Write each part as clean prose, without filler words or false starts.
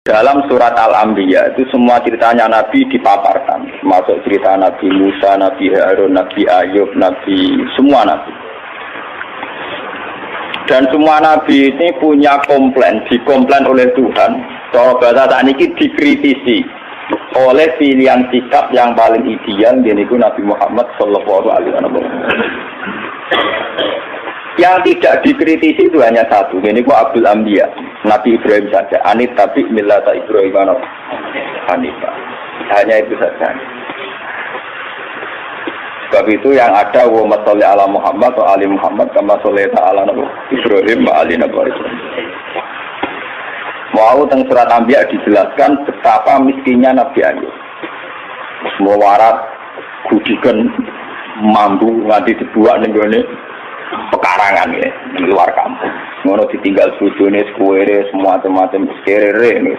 Dalam surat Al-Anbiya itu semua ceritanya Nabi dipaparkan, termasuk cerita Nabi Musa, Nabi Harun, Nabi Ayub, Nabi semua Nabi. Dan semua Nabi ini punya komplain, dikomplain oleh Tuhan. Kalau bahasa saat ini dikritisi oleh pilihan sikap yang paling ideal, yaitu Nabi Muhammad Sallallahu Alaihi Wasallam. Yang tidak dikritisi itu hanya satu, yaitu Abdul Anbiya, Nabi Ibrahim saja. Anit tapi millata Ibrahim Hanifah. Hanya itu saja. Sebab itu yang ada wa sholli ala Muhammad wa ali Muhammad kama shallaita ala Ibrahim wa ali Ibrahim. Mau teng surat Anbiya dijelaskan betapa miskinnya Nabi Ayub. Semua warat kudikan mampu nganti dibuat ning gone pekarangan ya, di luar kampung. Ngono ditinggal bojone sekuwere semua macam-macam kerere nih.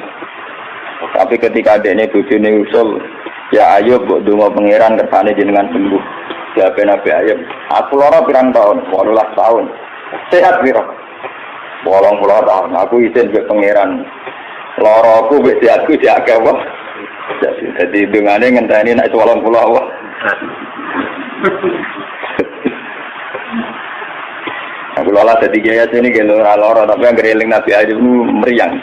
Tapi ketika adekne bojone usul, ya Ayub mbok donga pangeran kersane jenengan sembuh. Jawab Nabi Ayub, aku lara pirang tahun? 18 tahun. Sehat pira? 80 tahun. Aku izin ke pangeran. Laraku wis sehatku diakeh wae. Jadi dungane ngenteni nek 80 wae. Aku lola jadi gaya sini gitu lora tapi yang gereling Nabi Ayub itu meriang.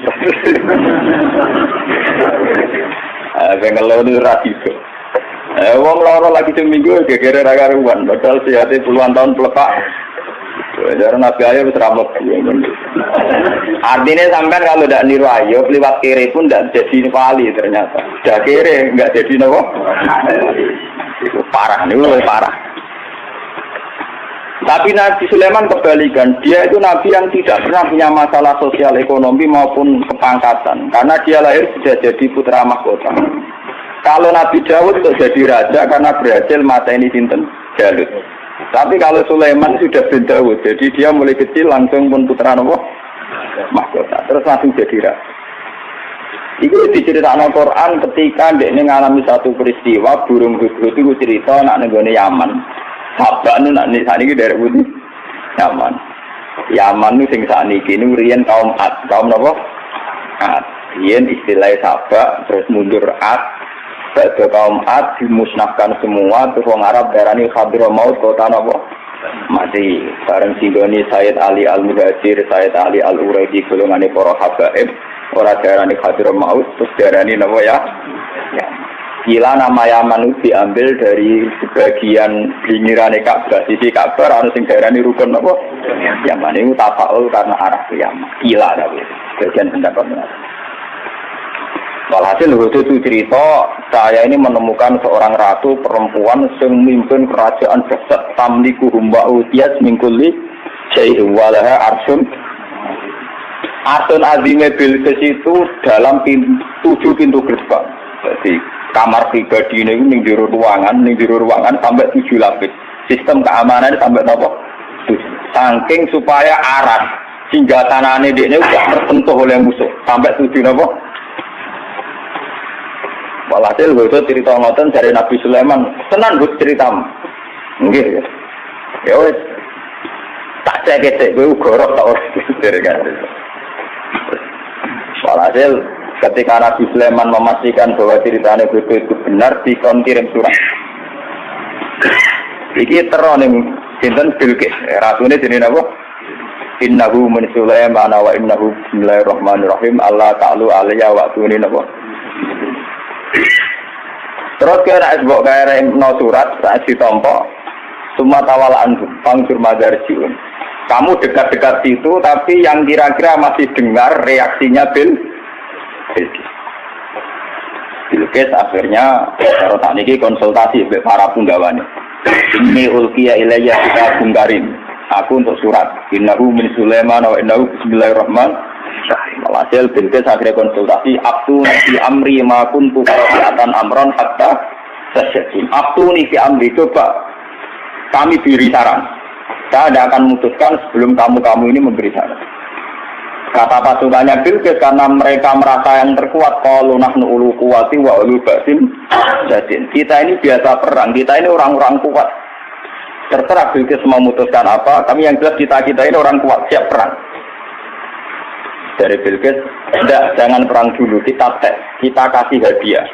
Bengal itu rasis. Wong lora lagi seminggu gegere ragaruan, padahal sehatnya puluhan tahun pelepak. Jadi Nabi Ayub teramuk. Artinya sampai kalau tidak niru Ayub lewat kiri pun tidak jadi wali ternyata. Sudah kiri nggak jadi nopo. Itu parah nih, parah. Tapi Nabi Sulaiman kebalikan, dia itu Nabi yang tidak pernah punya masalah sosial ekonomi maupun kepangkatan, karena dia lahir sudah jadi putra mahkota. Kalau Nabi Dawud itu jadi raja karena berhasil mateni sinten Jalut. Tapi kalau Sulaiman sudah bin Dawud, jadi dia mulai kecil langsung pun putra mahkota, terus langsung jadi raja. Itu diceritakan Al-Quran ketika dia mengalami satu peristiwa burung hudhud itu cerita nak nenggone Yaman. Sabak nu nak nih saat ini dari Budi, Yaman nu sing saat ini rian kaum Ad, kaum apa? Ad, rian istilah Sabak terus mundur Ad, pada kaum Ad dimusnahkan semua, terus orang Arab darani Hadramaut kota apa? Mati. Bareng singgoni Sayyid Ali Al-Muhajir, Sayyid Ali Al-Uraidi golongane para habaib, orang darani Hadramaut, terus darani apa ya? Gila nama Yaman itu diambil dari sebagian pinggiran Ka'bah, sisi Ka'bah, harus yang daerah ini rukun apa? Yaman itu tafaul karena arah ke Yaman. Gila tapi sebagian pendapatnya. Walhasil itu cerita, saya ini menemukan seorang ratu perempuan yang memimpin kerajaan besar tamliku humba'u tias mingkuli syai'u walaha arsun. Arsun azime Bilqis itu dalam 7 pintu gerbang. Jadi kamar pribadi ini ning jero ruangan sampai 7 lapis. Sistem keamanan sampai napa? Saking supaya aras hingga tanahane dekne udah tersentuh oleh musuh sampai 7 napa? Walhasil itu cerita ngoten dari Nabi Sulaiman, tenan Gus ceritamu. Nggih. Ya wis. Tak cek-cek kowe gorok tak ora kan. Walhasil ketika Nabi Sulaiman memastikan bahwa ceritanya itu benar, dikonkirim surat. Iki teroning sinten Bilqis, ratune jenenge apa? Innahu min Sulaiman wa innahu bismillahirrahmanirrahim. Allah ta'ala alayya wa tuni napa. Terus kira esbok kaya no surat saat ditompo summa tawalaan pangsur madarjiun. Kamu dekat-dekat situ tapi yang kira-kira masih dengar reaksinya Bilqis akhirnya kalau tak niki konsultasi dengan para punggawane. Ini ulqiya ilayya kitabun karim. Aku untuk surat. Innahu min Sulaiman wa innahu bismillahirrahmanirrahim. Walhasil Bilqis akhirnya konsultasi. Abtuni fi amri ma kuntu qati'atan amran hatta tasyadin. Abtuni fi amri, coba kami beri saran. Saya tidak akan memutuskan sebelum kamu ini memberi saran. Kata pasukannya Bilqis karena mereka merasa yang terkuat, kalau nahnu ulu kuwati wa ulu basin jadin. Kita ini biasa perang, kita ini orang-orang kuat. Terserah Bilqis memutuskan apa, kami yang jelas kita ini orang kuat, siap perang. Dari Bilqis, tidak, jangan perang dulu, kita tes, kita kasih hadiah.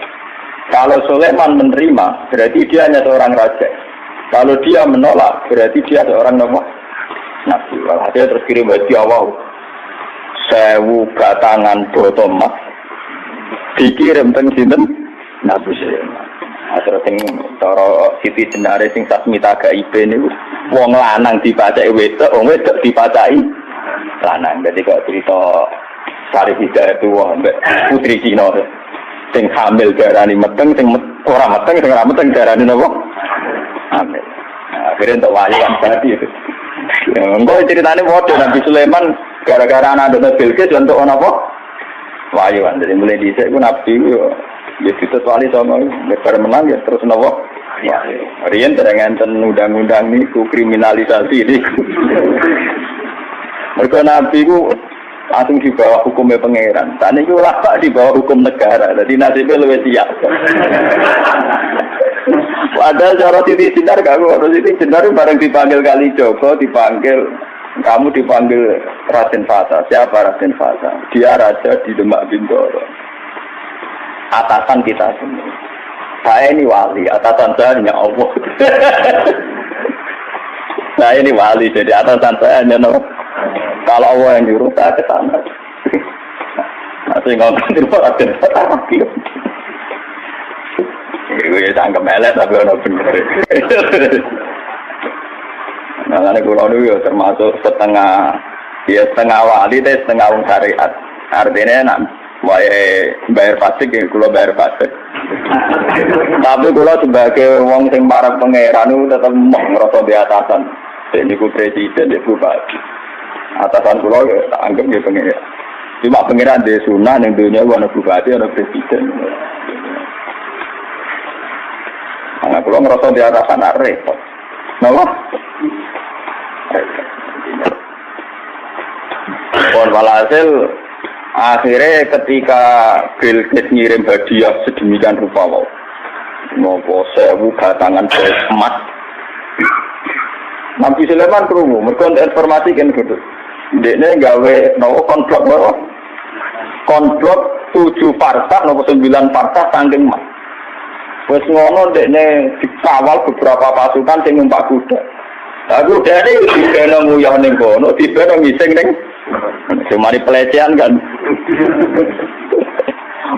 Kalau Sulaiman menerima, berarti dia hanya seorang raja. Kalau dia menolak, berarti dia seorang nabi. Walhasil terus kirim hadiah, wow, 1000 batangan botomas dikirim teng sinten Nabi Sulaiman. Terus sing cara Siti Jenare sing Sasmita Gaibe niku wong lanang dipacaki wedok, wong wedok dipacaki lanang. Dadi kok cerita Sari Hidayat itu mbek putri Cina sing hamil darani meteng, sing ora meteng, sing ora meteng darani napa? Hamil. Akhirnya untuk wali kan tadi itu. Engko ceritane padha Nabi Sulaiman gara-gara anak Nabi Bilqis untuk apa? Wali kan. Jadi mulai dhisik ku Nabi ya kita wali sama lebar menang ya terus napa? Ya. Riyen terang enten undang-undang niku kriminalisasi niku. Mergo Nabi ku langsung di bawah hukumnya pangeran. Tadi itu ulama di bawah hukum negara. Jadi nasibnya lebih siap. Padahal cara Siti Jenar kamu harus Siti Jenar bareng dipanggil Kali Joko, dipanggil kamu dipanggil Raden Fasa. Siapa Raden Fasa? Dia raja di Demak Bintoro. Atasan kita semua. Saya ini wali, atasan saya hanya Allah. Saya ini wali, jadi atasan saya hanya Allah. Kalau Allah yang nyuruh saya ke sana. Masih ngomong di luar Raden Fasa. Gue sangka melet tapi orang bener. Nah, ini kulo dulu termasuk setengah wali deh, setengah wong syariat. Artinya nak bayar pajak, kulo bayar pajak. Tapi kulo sebagai wong sing para pangeran itu tetap mau ngerasa di atasan. Ini ku presiden, ini bupati. Atasan kulo tak anggap dia pangeran. Cuma pangeran di sunah yang dunia ada bupati, ada presiden. Nah, kalau ngerasa di atasan repot. Kenapa? Walhasil akhirnya ketika Bilqis ngirim hadiah sedemikian rupa nopo 1000 batangan emas. Nabi Sulaiman krungu, mergo informasi kan gitu. Dekne gawe nopo konblok 7 parsah nopo 9 parsah saking emas. Wes ngono dekne dikawal beberapa pasukan sing numpak kuda. Lah kudane dibeno nguyah ning kono, dibeno ngising ning semari pelecehan kan.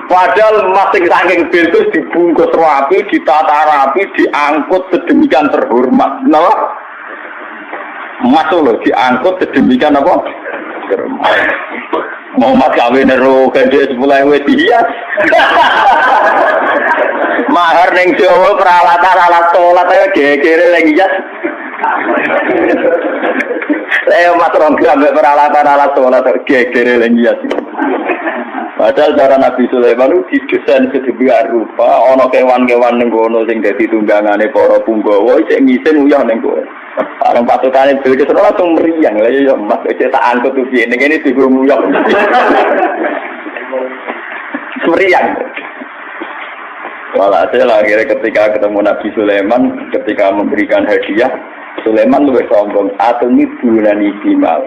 Padahal masing saking Bilqis dibungkus rapi, ditata rapi, diangkut sedemikian terhormat. Napa? Masuk loh, diangkut sedemikian apa? Terhormat. Muhammad kawin ero gede 10.000 dihias. Mahar ning Jawa peralatan alat salat ae gegere lagi hias. Saya mas rongga ambek peralatan alat salat gegere lagi hias. Padahal cara Nabi Sulaiman itu didesain sedemikian rupa, ana kewan-kewan ning kono sing dadi tunggangane para punggawa isih ngisin uyah ning kono. Orang patukane Bilqis langsung meriang. Lah ya Mas tak angkut tuh piye ning kene digumuyok. Meriang. Walhasil akhirnya ketika ketemu Nabi Sulaiman, ketika memberikan hadiah, Sulaiman lebih sombong. Atumi bulani bimal.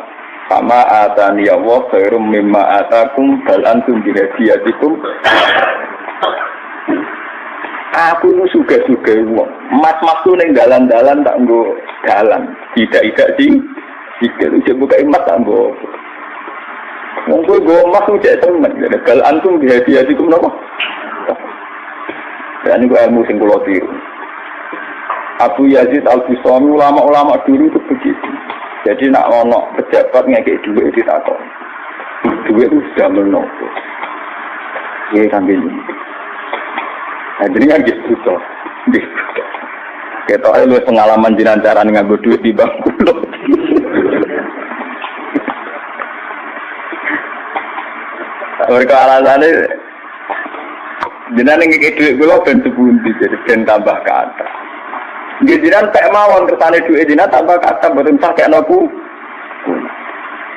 Sama atani Allah khairum mimma atakum bal antum bihadiyatikum. Aku itu suka-suka wong. Mas-mas tu ning dalan-dalan tak nggo dalan. Tidak sih. Jika lu buka emas tak nggo. Wong kowe nggo emas ku cek temen. Bal antum bihadiyatikum napa? Dan ini ilmu sing kula tiru. Abu Yazid Al-Bustami ulama-ulama dulu itu begitu. Jadi nak ono pejabat ngekek duit ditakon. Duit itu sudah menopo. Iya sambil ini. Nah jadi kan gitu toh. Kita lu pengalaman jinan cara nganggo duit di bangku loh. Mereka alasannya jinan ngekek duit kula ben sepundi jadi ben tambah kata. Jinan pek mawon kersane duit jinan tambah kata boten sak nopo.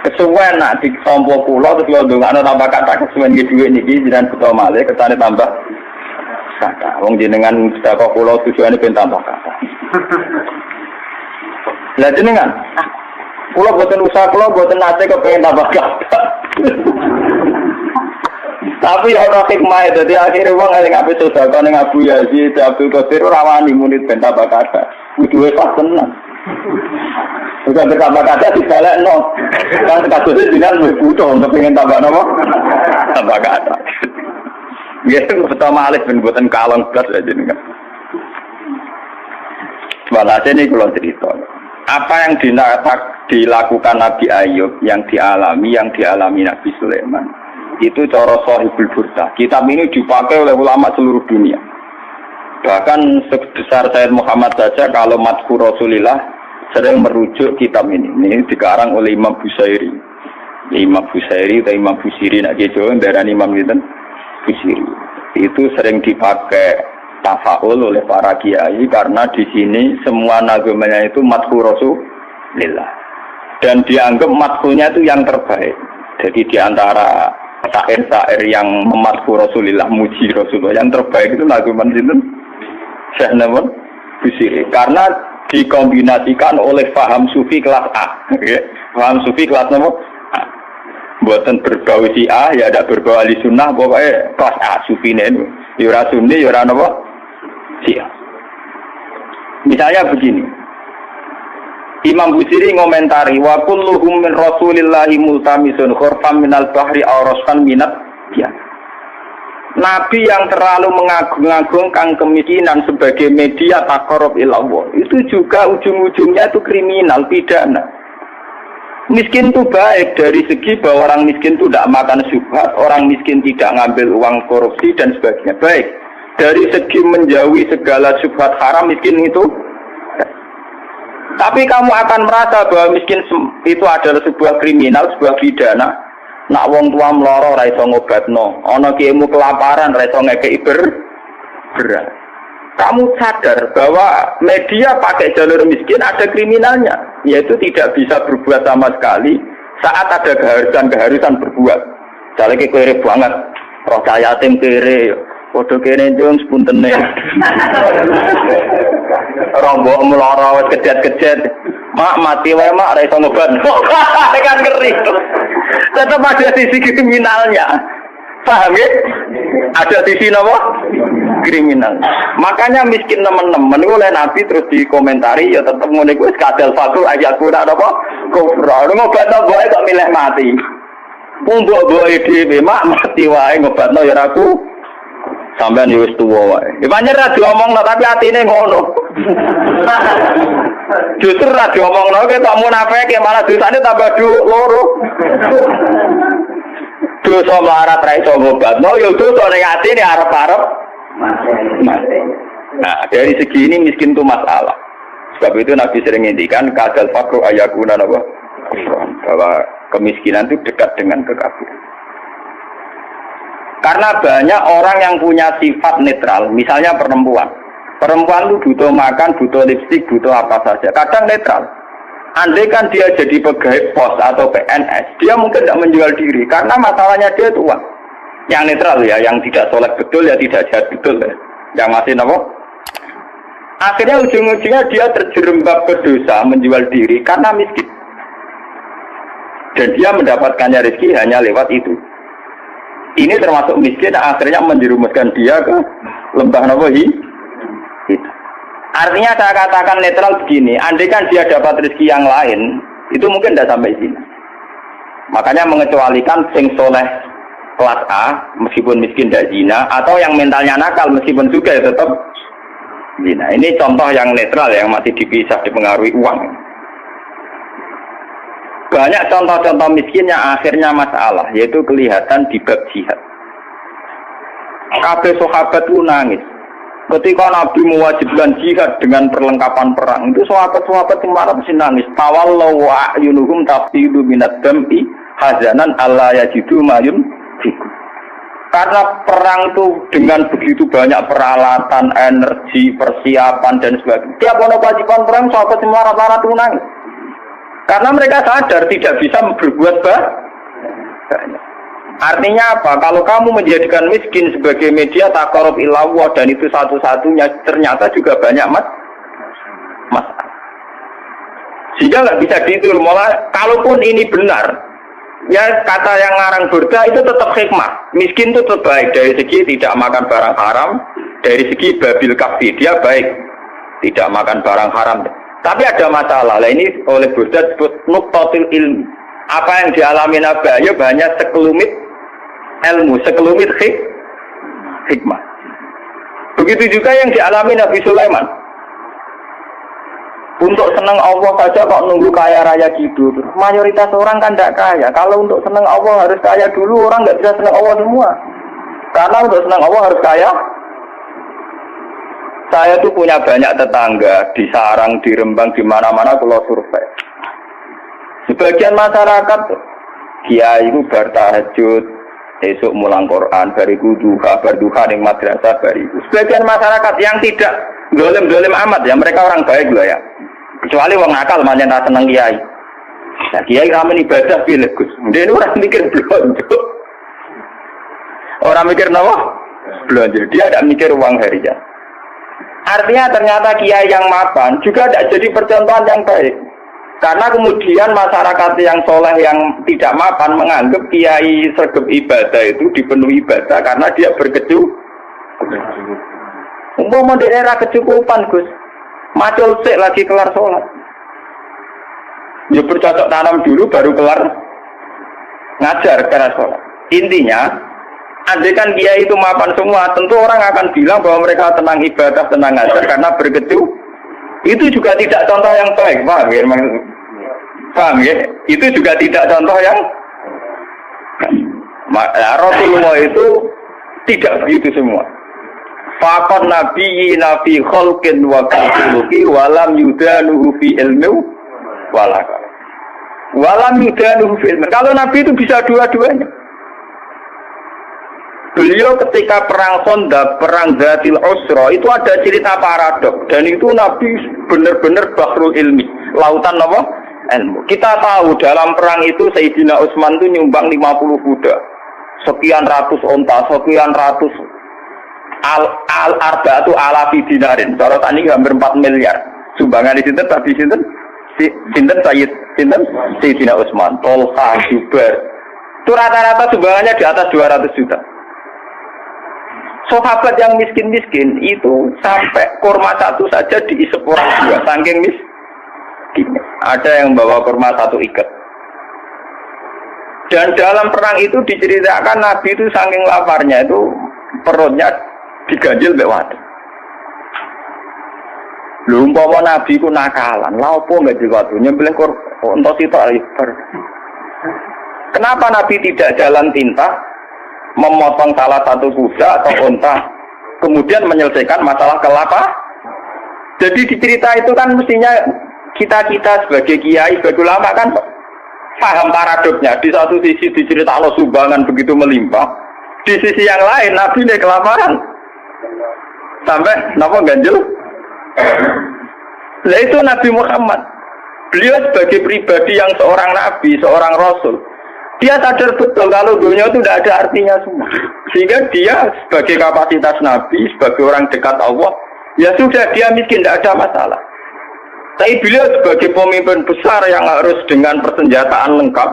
Kesuwen nak ditompo kula terus kula ndongakno tambah kata kesuwen iki duit niki jinan beto malih kersane tambah kata. Wong jenengan sedekah kula tujuane ben tambah kata. Lah jenengan kula boten usaha kula boten nate kepengin tambah kata. Tapi orang hikmah itu, jadi akhirnya orang yang ngapain sedekah ning Abu Yazid, Abdul Qadir rawani munit ben tambah kata. Kudu pas tenan. Bukan tambah kata dibalekno. Kan kasusnya jenengan wis butuh untuk pengen tambah napa? Tambah kata. Ya pertama alif ben boten kalong blas aja jenengan. Walhasil ini kalau cerita. Apa yang dilakukan Nabi Ayub, yang dialami Nabi Sulaiman, itu cara Shahibul Burdah. Kitab ini dipakai oleh ulama seluruh dunia. Bahkan sebesar Sayyid Muhammad saja kalau Madhkur Rasulillah sering merujuk kitab ini. Ini dikarang oleh Imam Busairi. Imam Busairi atau Imam Busiri, nak gitu, darah Imam itu Busiri. Itu sering dipakai tafaul oleh para kiai karena di sini semua nagamanya itu Madhkur Rasulillah. Dan dianggap madhkurnya itu yang terbaik. Jadi di antara syair-syair yang memadhkur Rasulillah, muji Rasulullah, yang terbaik itu naguman sinten? Syekh Namun Busiri. Karena dikombinasikan oleh paham sufi kelas A. Paham sufi kelas nomor A. Buatan berbau si A, ya ada berbau ahli sunnah, pokoknya kelas A sufi ini. Yura sunni, yura apa? Si A. Misalnya begini. Imam Busiri ngomentari wa kulluhum min Rasulillahi multamisun khurfam minal bahri aw rasfan minat ya. Nabi yang terlalu mengagung-agungkan kemiskinan sebagai media taqarrub ila Allah itu juga ujung-ujungnya itu kriminal, pidana. Miskin itu baik dari segi bahwa orang miskin itu tidak makan syubhat, orang miskin tidak ngambil uang korupsi dan sebagainya. Baik. Dari segi menjauhi segala syubhat haram, miskin itu. Tapi kamu akan merasa bahwa miskin itu adalah sebuah kriminal, sebuah pidana. Nak wong tua mloro ra iso ngobatno, ana kiaimu kelaparan ra iso ngekeki beras. Kamu sadar bahwa media pakai jalur miskin ada kriminalnya, yaitu tidak bisa berbuat sama sekali saat ada keharusan berbuat. Misalnya kere banget, roh yatim kere, padha kene njung sepuntene. Rombok mloro wis kejet-kejet. Mak mati wae mak ra iso ngobat. Kan ngeri. Tetap ada sisi kriminalnya. Paham ya? Ada sisi apa? Kriminal. Makanya miskin teman-teman oleh Nabi terus dikomentari ya tetap ngene kuwi kadal fakru ayatku nak apa? Kufra. Ngobatno boe kok milih mati. Wong mbok-mboke dhewe mak mati wae ngobatno ya aku. Sampeyan wis tuwa wae. Ya pancen ra diomongno tapi atine ngono. Justru ra diomongno ketok munafik malah dosane tambah loro. Dosa melarat ra iso ngobatno ya dosa ning atine arep-arep mati. Nah, dari segi ini miskin itu masalah. Sebab itu Nabi sering ngendikan kadal fakru ayakuna apa? Bahwa kemiskinan itu dekat dengan kekafiran. Karena banyak orang yang punya sifat netral, misalnya perempuan. Perempuan itu butuh makan, butuh lipstik, butuh apa saja. Kadang netral. Andai kan dia jadi pegawai pos atau PNS, dia mungkin tidak menjual diri. Karena masalahnya dia itu uang. Yang netral ya, yang tidak soleh betul ya tidak jahat betul ya. Yang masih apa? Akhirnya ujung-ujungnya dia terjerembab berdosa menjual diri karena miskin. Dan dia mendapatkannya rezeki hanya lewat itu. Ini termasuk miskin, akhirnya menjerumuskan dia ke lembah nawahi. Artinya saya katakan netral begini, andai kan dia dapat rezeki yang lain, itu mungkin tidak sampai sini. Makanya mengecualikan sing soleh kelas A, meskipun miskin tidak zina, atau yang mentalnya nakal, meskipun juga tetap zina. Ini contoh yang netral, yang masih dipisah, dipengaruhi uang. Banyak contoh-contoh miskin yang akhirnya masalah, yaitu kelihatan di bab jihad. Kabeh sahabat itu nangis. Ketika Nabi mewajibkan jihad dengan perlengkapan perang, itu sahabat-sahabat yang marah mesti nangis. Tawallahu a'yunuhum tafidu minad dam'i hazanan alla yajidu mayun fikum. Karena perang itu dengan begitu banyak peralatan, energi, persiapan dan sebagainya. Tiap ono kewajiban perang, sahabat yang marah-marah itu nangis. Karena mereka sadar tidak bisa berbuat banyak. Artinya apa? Kalau kamu menjadikan miskin sebagai media taqarrub ila Allah dan itu satu-satunya, ternyata juga banyak masalah. Sehingga nggak bisa dihitung. Malah kalaupun ini benar, Ya kata yang ngarang Burda itu tetap hikmah. Miskin itu tetap baik dari segi tidak makan barang haram, dari segi babil kafi dia baik, tidak makan barang haram. Tapi ada masalah. Lah ini oleh Burda disebut nuqtatil ilmi. Apa yang dialami Nabi Ayub hanya sekelumit ilmu, sekelumit hikmah. Begitu juga yang dialami Nabi Sulaiman. Untuk senang Allah saja kok nunggu kaya raya gitu. Mayoritas orang kan tidak kaya. Kalau untuk senang Allah harus kaya dulu. Orang nggak bisa senang Allah semua. Karena untuk senang Allah harus kaya. Saya tuh punya banyak tetangga di Sarang, di Rembang, di mana-mana kalau survei. Sebagian masyarakat kiai itu bertahajud, esok mulang Quran, bariku duha, berduha ning madrasah bariku. Sebagian masyarakat yang tidak dolim-dolim amat ya, mereka orang baik loh ya. Kecuali wong nakal manjen tak seneng kiai. Nah, kiai ramen ibadah pilih Gus. Dia orang mikir belanja. Orang mikir nawa belanja. Dia tidak mikir uang harian. Artinya ternyata kiai yang mapan juga tidak jadi percontohan yang baik. Karena kemudian masyarakat yang soleh yang tidak mapan menganggap kiai sergap ibadah itu dipenuhi ibadah karena dia berkecukupan. Umpama di era kecukupan Gus. Macul sik lagi kelar sholat. Ya bercocok tanam dulu baru kelar ngajar kelar sholat. Intinya, andaikan kiai itu mapan semua, tentu orang akan bilang bahwa mereka tenang ibadah, tenang ngajar karena berkecu. Itu juga tidak contoh yang baik, paham ya? Paham ya? Itu juga tidak contoh yang Rasulullah itu tidak begitu semua. Fakon nabi kholkin wa khuluqi walam yudanuhu fi ilmi walaka. Walam yudanuhu fi ilmi. Kalau nabi itu bisa dua-duanya. Beliau ketika perang Khandaq, perang Zatil Usra itu ada cerita paradok dan itu nabi benar-benar bahrul ilmi, lautan apa? Ilmu. Kita tahu dalam perang itu Sayyidina Utsman itu nyumbang 50 kuda. Sekian ratus onta, sekian ratus al-arba'atu alafi dinarin. Cara tani hampir 4 miliar. Sumbangan di sinten tapi sinten Sayyidina Utsman, Tolha, Jubair. Itu rata-rata sumbangannya di atas 200 juta. Sahabat yang miskin-miskin itu sampai kurma satu saja diisep orang dua, saking miskin. Ada yang bawa kurma satu ikat. Dan dalam perang itu diceritakan Nabi itu saking laparnya itu perutnya diganjil mbek wadon. Lho umpama Nabi ku nakalan, lha opo enggak diwadu nyembelih unta sitok liver. Kenapa Nabi tidak jalan tinta memotong salah satu kuda atau unta kemudian menyelesaikan masalah kelapa? Jadi di cerita itu kan mestinya kita sebagai kiai, sebagai ulama kan paham paradoknya. Di satu sisi diceritakan sumbangan begitu melimpah, di sisi yang lain Nabi ini kelaparan. Sampai napa ganjel? Nah itu Nabi Muhammad. Beliau sebagai pribadi yang seorang nabi, seorang rasul, dia sadar betul kalau dunia itu tidak ada artinya semua. Sehingga dia sebagai kapasitas nabi, sebagai orang dekat Allah, ya sudah dia miskin, tidak ada masalah. Tapi beliau sebagai pemimpin besar yang harus dengan persenjataan lengkap,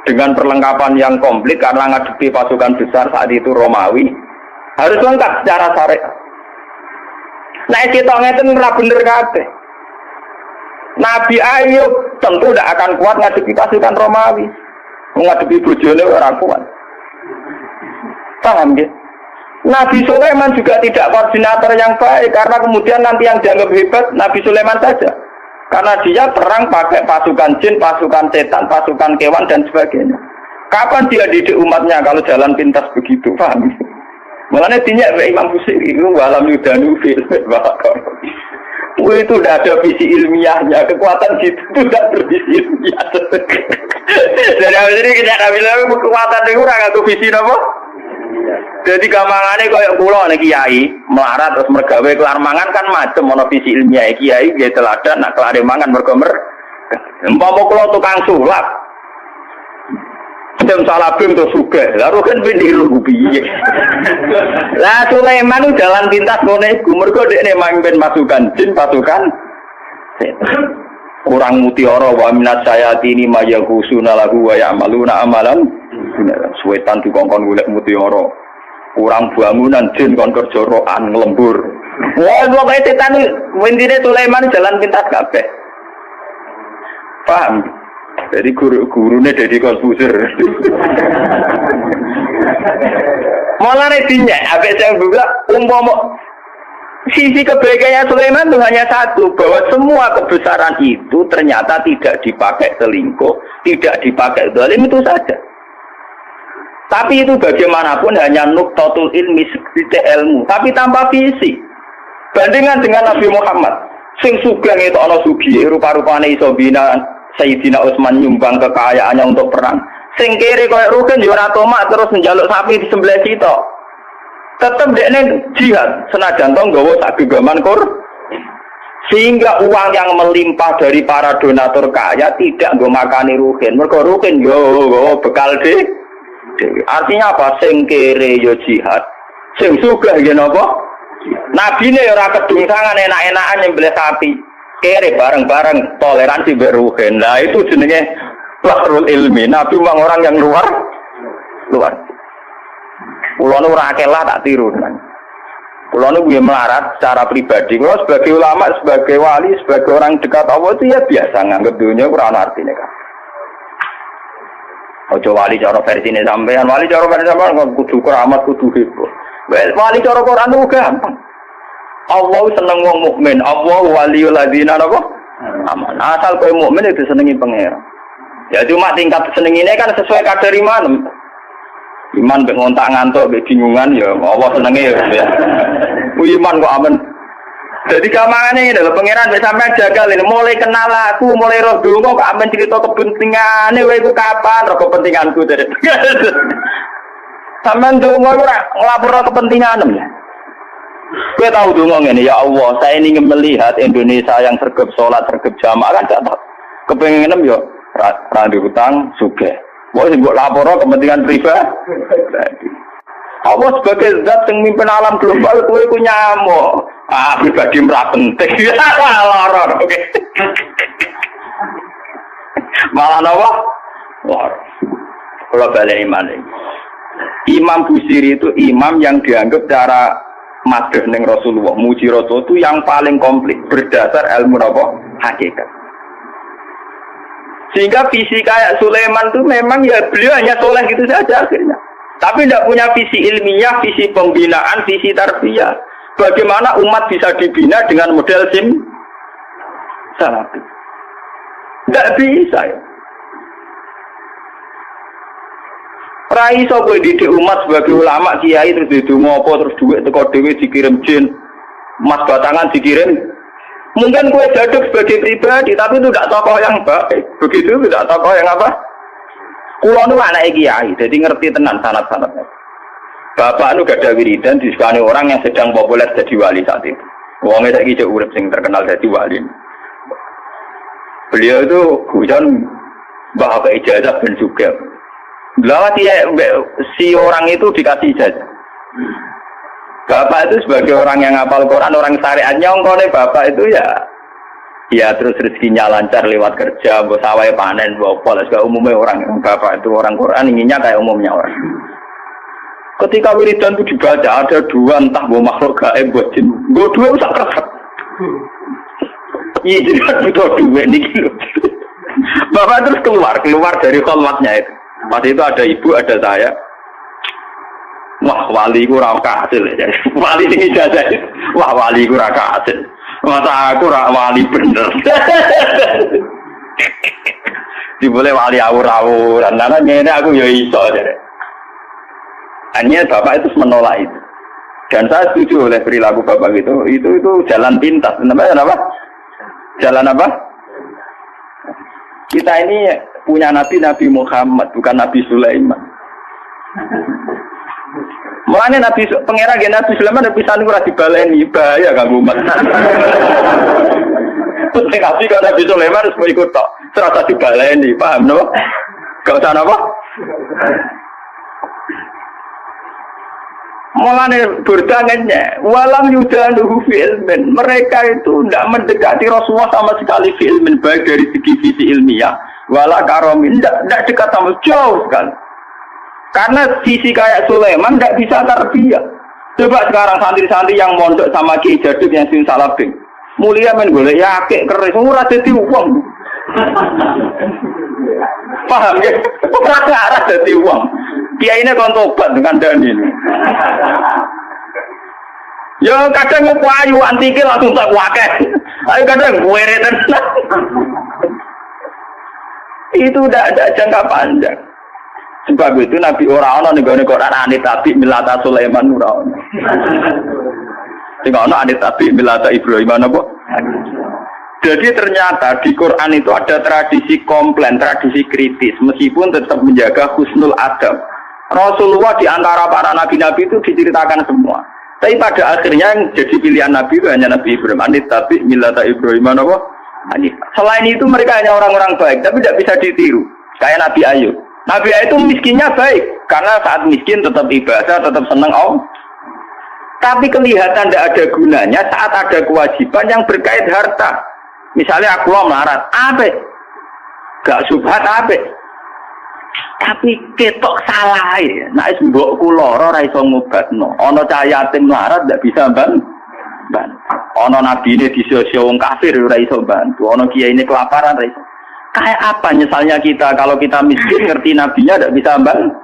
dengan perlengkapan yang komplit karena ngadepi pasukan besar saat itu Romawi, harus lengkap secara syariat. Nah, kita ngeten ora bener kabeh. Nabi Ayub tentu tidak akan kuat ngadepi pasukan Romawi. Ngadepi bojone ora kuat. Paham ya? Nabi Sulaiman juga tidak koordinator yang baik karena kemudian nanti yang dianggap hebat Nabi Sulaiman saja. Karena dia perang pakai pasukan jin, pasukan setan, pasukan kewan dan sebagainya. Kapan dia didik umatnya kalau jalan pintas begitu? Paham? Makanya dinyak Imam Busiri itu walam yudanu fil bakar. Itu tidak ada visi ilmiahnya, kekuatan itu tidak bervisi ilmiah. Jadi ini kita bilang kekuatan itu orang atau visi apa? Jadi gampangannya kayak pulau nih kiai melarat terus mergawe kelar mangan kan macam mono visi ilmiah kiai dia teladan nak kelar mangan mergomer. Empama pulau tukang sulap. Jam salabim terus juga, lalu kan pindiru piye. Lah Sulaiman itu jalan pintas ngono iku, mergo dekne mamimpin pasukan jin, pasukan setan. kurang mutiara wa minat sayatini mayaghusuna lahu wa ya'maluna amalan suwetan dikongkon golek mutiara kurang bangunan jin kon kerja rokan nglembur wah pokoke setan wendine Sulaiman jalan pintas kabeh paham jadi gurune Deddy Corbuzier mulane dinyek ambek sing bilang umpama sisi kebaikannya Sulaiman itu hanya satu, bahwa semua kebesaran itu ternyata tidak dipakai selingkuh, tidak dipakai zalim itu saja. Tapi itu bagaimanapun hanya nuktatul ilmi, titik ilmu, tapi tanpa visi. Bandingan dengan Nabi Muhammad, sing sugeng itu ana sugih, rupa-rupane iso bina Sayyidina Utsman nyumbang kekayaannya untuk perang. Sing kere koyo Rukin yo ora tomak terus njaluk sapi di sebelah kita. Tetap dekne jihad senajan to nggawa sak gegaman sehingga uang yang melimpah dari para donatur kaya tidak nggo makani Ruhin mergo Ruhin yo bekal de artinya apa sing kere yo jihad sing sugih yen apa nabine ora kedungsangan enak-enakan nyembelih sapi kere bareng-bareng toleransi mbek Ruhin lah itu jenenge Bahrul Ilmi nabi orang yang luar Kulo nu ora akelah tak tiru kan. Kulo nu melarat secara pribadi. Kulo sebagai ulama, sebagai wali, sebagai orang dekat Allah itu ya biasa nganggep dunia ora ana artine kan. Ojo wali cara versine sampean, wali cara versine sampean kudu keramat, kudu heboh. Wali cara Quran itu gampang. Allah seneng wong mukmin, Allah waliul ladzina napa? Aman. Asal kowe mukmin itu senengi pangeran. Ya cuma tingkat senengine kan sesuai kadar iman. Iman mbek ngontak ngantuk mbek bingungan ya Allah senenge ya. Iman kok aman. Jadi kamane iki lho pangeran mbek sampean jagal ini mulai kenal aku, mulai roh donga kok amen cerita kepentingane kowe iku kapan roh kepentinganku dari. Sampeyan donga ora nglapor kepentinganem ya. Kowe tahu donga ngene ya Allah, saya ingin melihat Indonesia yang sergap salat, sergap jamaah kan tak kepengenem ya ra hutang sugih. Wah, buat laporan kepentingan pribadi. Allah sebagai zat yang mimpin alam global, kowe ku nyamuk. Pribadi ora penting. Loror, oke. Malah napa? Loror. Kalau balik iman ini. Imam Busiri itu imam yang dianggap cara madheh ning Rasulullah, muji Rasul itu yang paling komplit berdasar ilmu napa? Hakikat. Sehingga visi kayak Sulaiman itu memang ya beliau hanya soleh gitu saja akhirnya. Tapi tidak punya visi ilmiah, visi pembinaan, visi tarbiyah. Bagaimana umat bisa dibina dengan model salafi? Tidak bisa ya. Rai so kowe didik umat sebagai ulama kiai terus didonga apa terus duit teko dhewe dikirim jin. Mas batangan dikirim. Mungkin kue jaduk sebagai pribadi, tapi itu tidak tokoh yang baik. Begitu tidak tokoh yang apa? Kulo nu anak kiai, jadi ngerti tenan sanad-sanadnya. Bapak nu gak ada wiridan disukani orang yang sedang populer jadi wali saat itu. Wongnya saiki cek urip sing terkenal jadi wali. Beliau itu hujan bapak ijazah ben juga. Lalu si orang itu dikasih ijazah. Bapak itu sebagai orang yang hafal Quran, orang syariat nyongkone bapak itu ya terus rezekinya lancar lewat kerja, mbok sawahe panen, mbok apa lah umumnya orang bapak itu orang Quran inginnya kayak umumnya orang. Ketika wiridan itu dibaca ada dua entah mbok makhluk gaib mbok jin, mbok dua usah keresep. Iya jadi butuh duit niki lho. Bapak terus keluar dari kholwatnya itu. Pas itu ada ibu, ada saya. Wah wali ku ora kasil ya. Wali sing ijazah. Wah wali ku ora kasil. Masa aku ora wali bener. Dibole wali awur-awuran. Karena ngene aku ya iso jare. Hanya bapak itu menolak itu. Dan saya setuju oleh perilaku bapak itu jalan pintas. Kenapa? Jalan apa? Kita ini punya Nabi Muhammad, bukan Nabi Sulaiman. Mulanya Nabi Pangeran gen Nabi Sulaiman Nabi Sanu ora dibaleni bahaya kanggo umat. Terus Nabi kalau Nabi Sulaiman harus ikut tok, serasa dibaleni, paham no? Gak usah apa? Mulane berdangannya, walam yudanuhu filmin. Mereka itu tidak mendekati Rasulullah sama sekali filmin, baik dari segi visi ilmiah, wala karomin, tidak dekat sama jauh kan. Karena sisi kayak Sulaiman tidak bisa tarbiyah. Coba sekarang santri-santri yang mondok sama Ki Jaduk yang sing salabing, mulia men golek yakek keris, ora dadi wong. Paham ya? Ora arah dadi wong. Kiai ini kon tobat dengan Daniel. Ya kadang payu antike langsung tak wakeh. Ayo kadang were tenan. Itu udah ada jangka panjang. Sebab itu Nabi ora ana ning gone Quran anit tapi milata Sulaiman ora ana. Sing ana anit tapi milata Ibrahim apa? Jadi ternyata di Quran itu ada tradisi komplain, tradisi kritis meskipun tetap menjaga husnul adab. Rasulullah di antara para nabi-nabi itu diceritakan semua. Tapi pada akhirnya yang jadi pilihan nabi itu hanya Nabi Ibrahim. Anit tapi milata Ibrahim apa? Anit. Selain itu mereka hanya orang-orang baik, tapi tidak bisa ditiru. Kayak Nabi Ayub. Nabi Ayub itu miskinnya baik, karena saat miskin tetap ibadah, tetap senang Allah. Tapi kelihatan tidak ada gunanya saat ada kewajiban yang berkait harta. Misalnya aku melarat, apa? Gak subhat apa? Tapi ketok salah ya. Nah, mbokku lara ora iso ngobatno. Ana cah yatim melarat ndak bisa bantu. Ana nabine disio-sio wong kafir ora iso bantu. Ana kiyaine kelaparan ora iso. Kayak apa nyesalnya kita kalau kita miskin ngerti nabinya ndak bisa bantu.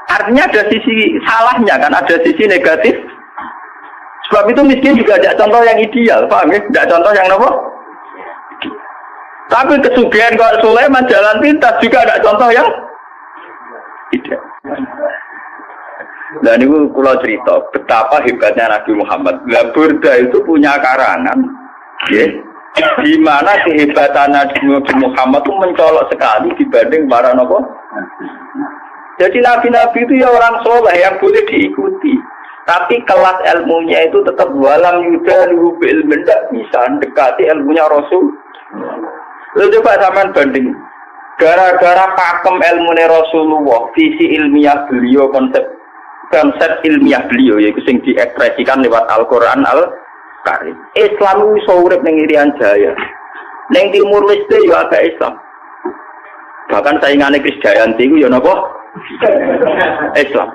Artinya ada sisi salahnya kan, ada sisi negatif. Sebab itu miskin juga ada contoh yang ideal, paham ya? Tidak contoh yang apa? Tapi kesugihan kalau Sulaiman jalan pintas juga ada contoh yang ideal. Dan itu kalau cerita betapa hebatnya Nabi Muhammad. Burda itu punya karangan, ya, di mana kehebatan Nabi Muhammad itu mencolok sekali dibanding para nabi. Jadi nabi-nabi itu ya orang soleh yang boleh diikuti. Tapi kelas ilmunya itu tetap walam yudanuhu ilmin, tidak bisa mendekati ilmunya Rasul. Lalu coba zaman banding. Gara-gara pakem ilmunya Rasulullah, visi ilmiah beliau, konsep ilmiah beliau, yaitu yang diekspresikan lewat Al-Quran Al-Karim. Islam itu urip ning Irian Jaya. Ning Timur Leste juga ada Islam. Bahkan saingannya Krisdayanti itu ya napa? Islam.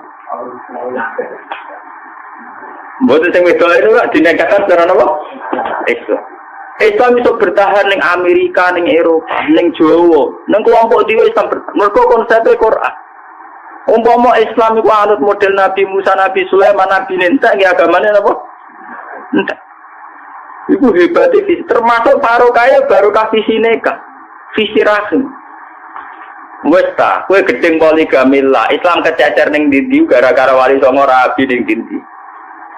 Boten sing wedok itu dinegasikan secara apa? Islam. Islam itu bertahan ning Amerika, ning Eropa, ning Jawa, ning kelompok dhewe Islam. Mergo konsepnya Quran. Umpama Islam iku anut model Nabi Musa, Nabi Sulaiman, Nabi Ninta, nggih agamane napa? Entek. Iku hebate visi, termasuk barokah barokah visi nikah, visi rahim. Wes ta, kowe gedeng poligami lah. Islam kececer ning ndi gara-gara wali songo rabi ning ndi.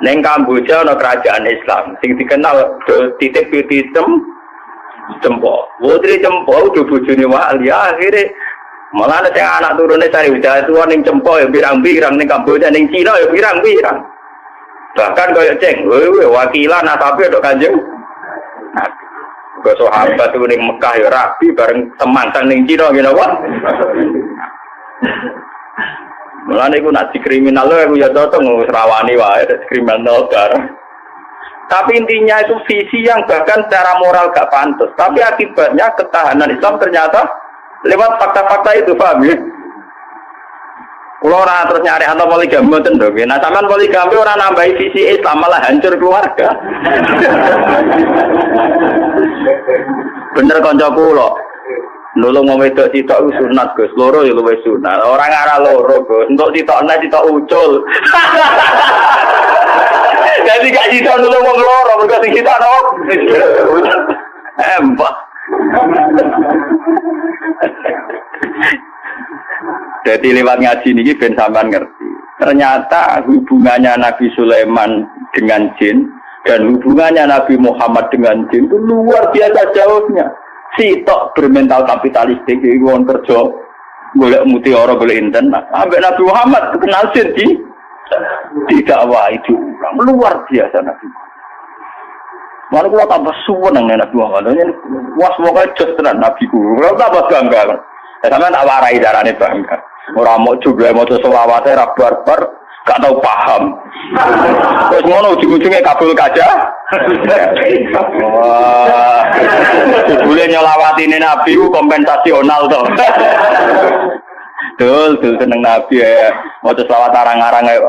Neng Kamboja ana kerajaan Islam sing dikenal titik Cempo. Putri Cempo udah bojone wali akhire malah ana sing anak turune cari udah tuwa ning Cempo ya pirang-pirang ning Kamboja ning Cina ya pirang-pirang. Bahkan kaya ceng, wakilan asape tok Kanjeng. Nah, sahabat ning Mekah ya rabi bareng temantan ning Cina ngene wae. Mulane iku nak dikriminal aku ya cocok ngrawani wae kriminal darah. Tapi intinya itu visi yang bahkan secara moral gak pantas. Tapi akibatnya ketahanan Islam ternyata lewat fakta-fakta itu, paham ya? Kalau orang terus nyari atau poligami mboten dong. Nah, sampean poligami orang nambahi visi Islam malah hancur keluarga. Bener kancaku lho. Nulung mau wedok sitok sunat Gus, loro ya luwih sunat. Ora ngarah loro Gus, entuk sitokne sitok ucul. Jadi gak sitok nulung wong loro, mergo sing sitok no. Empah. Jadi lewat ngaji niki ben sampean ngerti. Ternyata hubungannya Nabi Sulaiman dengan jin dan hubungannya Nabi Muhammad dengan jin itu luar biasa jauhnya. Sitok bermental kapitalistik iki wong kerja golek mutiara golek inten ambek Nabi Muhammad kenal jin di dakwah itu luar biasa Nabi. Malah kula tambah suweneng Nabi Muhammad. Wes pokoke jos tenan Nabi ku. Kula tambah bangga. Sampeyan tak warai carane bangga. Ora mau juga maca selawate ra barbar gak tahu paham. Terus ngono ujung-ujungnya kabul kaja. Wah, boleh nyelawati Nabi kompensasional toh. Dul seneng Nabi ya. Mau selawat arang-arang ayo.